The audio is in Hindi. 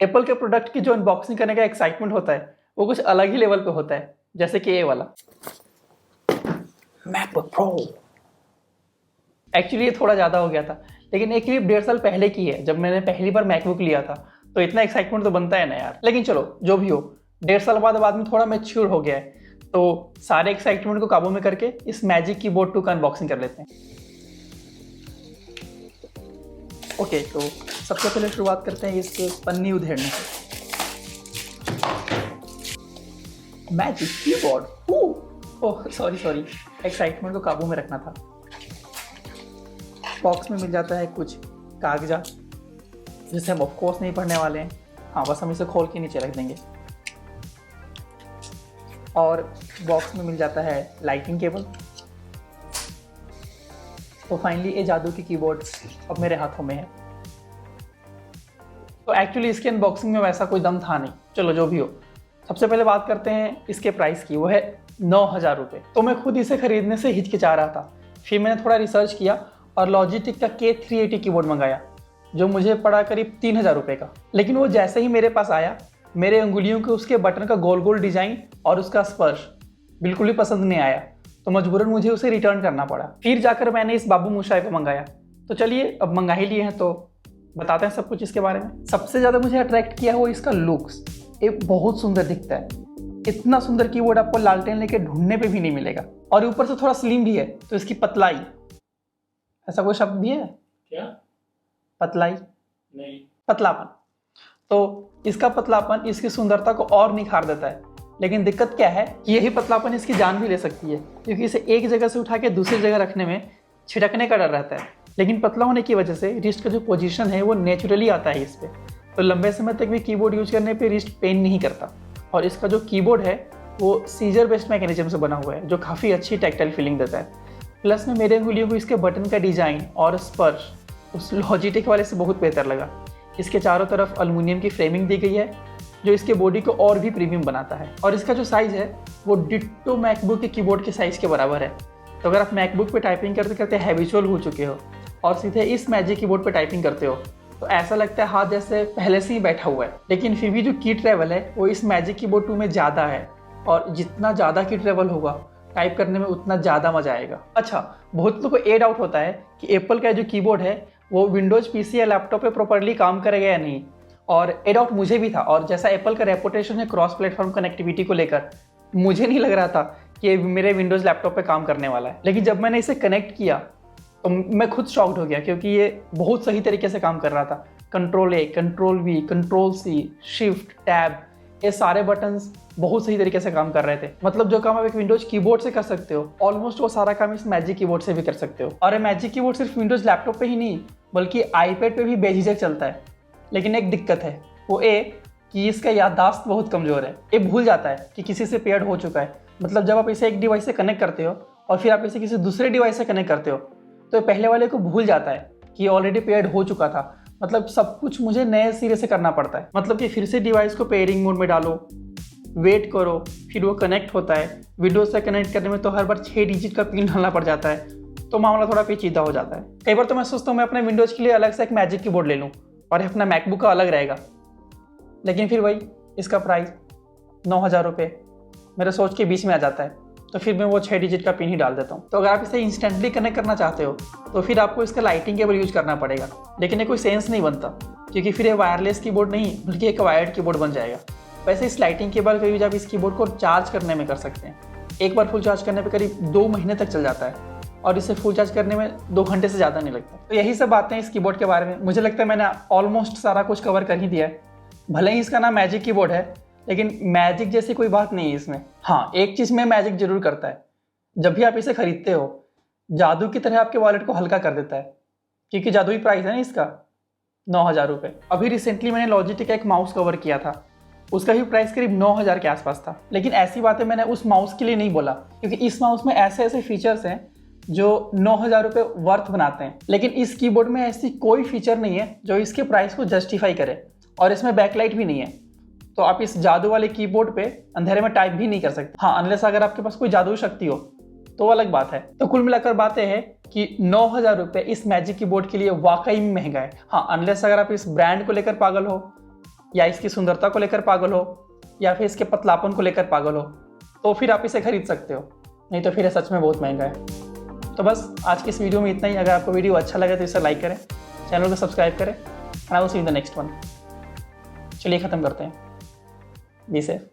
एप्पल के प्रोडक्ट की जो अनबॉक्सिंग करने का एक्साइटमेंट होता है वो कुछ अलग ही लेवल पे होता है, जैसे कि ये वाला मैकबुक प्रो। एक्चुअली ये थोड़ा ज़्यादा हो गया था, लेकिन ये क्लिप 1.5 साल पहले की है, जब मैंने पहली बार मैकबुक लिया था। तो इतना एक्साइटमेंट तो बनता है ना यार। लेकिन चलो जो भी हो, 1.5 साल बाद अब आदमी थोड़ा मैच्योर हो गया है, तो सारे एक्साइटमेंट को काबू में करके इस मैजिक कीबोर्ड 2 का अनबॉक्सिंग कर लेते हैं। ओके, तो सबसे पहले शुरुआत करते हैं इसके पन्नी उधेड़ने से। Magic keyboard, oh sorry, excitement को काबू में रखना था। बॉक्स में मिल जाता है कुछ कागजात जिसे हम ऑफकोर्स नहीं पढ़ने वाले हैं। हाँ, बस हम इसे खोल के नीचे रख देंगे। और बॉक्स में मिल जाता है लाइटिंग केबल। तो फाइनली ये जादू की कीबोर्ड अब मेरे हाथों में है। तो एक्चुअली इसके अनबॉक्सिंग में वैसा कोई दम था नहीं। चलो जो भी हो, सबसे पहले बात करते हैं इसके प्राइस की। वो है 9,000 रुपये। तो मैं खुद इसे खरीदने से हिचकिचा रहा था। फिर मैंने थोड़ा रिसर्च किया और लॉजिटेक का K380 कीबोर्ड मंगाया, जो मुझे पड़ा करीब 3,000 रुपये का। लेकिन वो जैसे ही मेरे पास आया, मेरे उंगलियों के उसके बटन का गोल गोल डिजाइन और उसका स्पर्श बिल्कुल भी पसंद नहीं आया। तो मजबूरन मुझे उसे रिटर्न करना पड़ा। फिर जाकर मैंने इस बाबू मोशाई को मंगाया। तो चलिए, अब मंगा ही लिए हैं तो बताते हैं सब कुछ इसके बारे में। सबसे ज़्यादा मुझे अट्रैक्ट किया वो इसका लुक्स। ये बहुत सुंदर दिखता है। इतना सुंदर कीबोर्ड आपको लालटेन लेके ढूंढने पे भी नहीं मिलेगा। और ऊपर से थोड़ा स्लिम भी है, तो इसकी पतलाई, ऐसा कोई शब्द भी है क्या? पतलाई नहीं, पतलापन। तो इसका पतलापन इसकी सुंदरता को और निखार देता है। लेकिन दिक्कत क्या है कि यही पतलापन इसकी जान भी ले सकती है, क्योंकि इसे एक जगह से उठा के दूसरी जगह रखने में छिटकने का डर रहता है। लेकिन पतला होने की वजह से रिस्ट का जो पोजीशन है वो नेचुरली आता है इस पे। तो लंबे समय तक भी कीबोर्ड यूज करने पे रिस्ट पेन नहीं करता। और इसका जो कीबोर्ड है वो सीजर बेस्ड मैकेनिज्म से बना हुआ है, जो काफ़ी अच्छी टैक्टाइल फीलिंग देता है। प्लस में मेरे उंगलियों को इसके बटन का डिजाइन और स्पर्श उस लॉजिटेक वाले से बहुत बेहतर लगा। इसके चारों तरफ अल्युमिनियम की फ्रेमिंग दी गई है, जो इसके बॉडी को और भी प्रीमियम बनाता है। और इसका जो साइज़ है वो डिट्टो मैकबुक के कीबोर्ड के साइज़ के बराबर है। तो अगर आप मैकबुक पे टाइपिंग करते करते हैबिचुअल हो चुके हो और सीधे इस मैजिक कीबोर्ड पे टाइपिंग करते हो, तो ऐसा लगता है हाथ जैसे पहले से ही बैठा हुआ है। लेकिन फिर भी जो की ट्रैवल है वो इस मैजिक कीबोर्ड 2 में ज़्यादा है। और जितना ज़्यादा की ट्रैवल होगा टाइप करने में उतना ज़्यादा मजा आएगा। अच्छा, बहुत लोगों को ये डाउट होता है कि एप्पल का जो कीबोर्ड है वो विंडोज़ पीसी या लैपटॉप पे प्रॉपर्ली काम करेगा या नहीं। और ये डाउट मुझे भी था। और जैसा एप्पल का रेपुटेशन है क्रॉस प्लेटफॉर्म कनेक्टिविटी को लेकर, मुझे नहीं लग रहा था कि ये मेरे विंडोज़ लैपटॉप पे काम करने वाला है। लेकिन जब मैंने इसे कनेक्ट किया तो मैं खुद शॉक्ड हो गया, क्योंकि ये बहुत सही तरीके से काम कर रहा था। Control A, control V, control C, shift, tab, ये सारे बटन्स बहुत सही तरीके से काम कर रहे थे। मतलब जो काम आप एक विंडोज कीबोर्ड से कर सकते हो, ऑलमोस्ट वो सारा काम इस मैजिक कीबोर्ड से भी कर सकते हो। और ये मैजिक कीबोर्ड सिर्फ विंडोज लैपटॉप पे ही नहीं, बल्कि आईपैड पे भी बेझिझक चलता है। लेकिन एक दिक्कत है, वो ये कि इसका याददाश्त बहुत कमज़ोर है। ये भूल जाता है कि किसी से पेयर्ड हो चुका है। मतलब जब आप इसे एक डिवाइस से कनेक्ट करते हो और फिर आप इसे किसी दूसरे डिवाइस से कनेक्ट करते हो, तो पहले वाले को भूल जाता है कि ये ऑलरेडी पेयर्ड हो चुका था। मतलब सब कुछ मुझे नए सिरे से करना पड़ता है। मतलब कि फिर से डिवाइस को पेयरिंग मोड में डालो, वेट करो, फिर वो कनेक्ट होता है। विंडोज से कनेक्ट करने में तो हर बार 6 डिजिट का पिन डालना पड़ जाता है, तो मामला थोड़ा पेचीदा हो जाता है। कई बार तो मैं सोचता हूँ मैं अपने विंडोज के लिए अलग से एक मैजिक कीबोर्ड ले लूँ और अपना मैकबुक का अलग रहेगा। लेकिन फिर वही, इसका प्राइस 9,000 रुपये मेरे सोच के बीच में आ जाता है, तो फिर मैं वो 6 डिजिट का पिन ही डाल देता हूँ। तो अगर आप इसे इंस्टेंटली कनेक्ट करना चाहते हो तो फिर आपको इसका लाइटिंग केबल यूज करना पड़ेगा। लेकिन ये कोई सेंस नहीं बनता, क्योंकि फिर ये वायरलेस कीबोर्ड नहीं बल्कि एक वायर्ड कीबोर्ड बन जाएगा। वैसे इस लाइटिंग केबल का यूज आप इस कीबोर्ड को चार्ज करने में कर सकते हैं। एक बार फुल चार्ज करने पर करीब 2 महीने तक चल जाता है, और इसे फुल चार्ज करने में 2 घंटे से ज़्यादा नहीं लगता। तो यही सब बातें इस कीबोर्ड के बारे में। मुझे लगता है मैंने ऑलमोस्ट सारा कुछ कवर कर ही दिया है। भले ही इसका नाम मैजिक कीबोर्ड है, लेकिन मैजिक जैसी कोई बात नहीं है इसमें। हाँ, एक चीज़ में मैजिक जरूर करता है, जब भी आप इसे खरीदते हो जादू की तरह आपके वॉलेट को हल्का कर देता है, क्योंकि जादुई प्राइस है ना इसका 9,000 रुपये। अभी रिसेंटली मैंने लॉजिटेक का एक माउस कवर किया था, उसका भी प्राइस करीब 9,000 के आसपास था। लेकिन ऐसी बातें मैंने उस माउस के लिए नहीं बोला, क्योंकि इस माउस में ऐसे ऐसे फीचर्स हैं जो 9,000 रुपये वर्थ बनाते हैं। लेकिन इस कीबोर्ड में ऐसी कोई फीचर नहीं है जो इसके प्राइस को जस्टिफाई करे। और इसमें बैकलाइट भी नहीं है, तो आप इस जादू वाले कीबोर्ड पे अंधेरे में टाइप भी नहीं कर सकते। हाँ, अनलेस अगर आपके पास कोई जादुई शक्ति हो तो अलग बात है। तो कुल मिलाकर बात यह है कि 9,000 रुपये इस मैजिक कीबोर्ड के लिए वाकई में महंगा है। हाँ, अनलेस अगर आप इस ब्रांड को लेकर पागल हो या इसकी सुंदरता को लेकर पागल हो या फिर इसके पतलापन को लेकर पागल हो तो फिर आप इसे खरीद सकते हो, नहीं तो फिर ये सच में बहुत महंगा है। तो बस आज की इस वीडियो में इतना ही। अगर आपको वीडियो अच्छा लगे तो इसे लाइक करें, चैनल को सब्सक्राइब करें। I will see you in the next one. चलिए ख़त्म करते हैं। Be safe.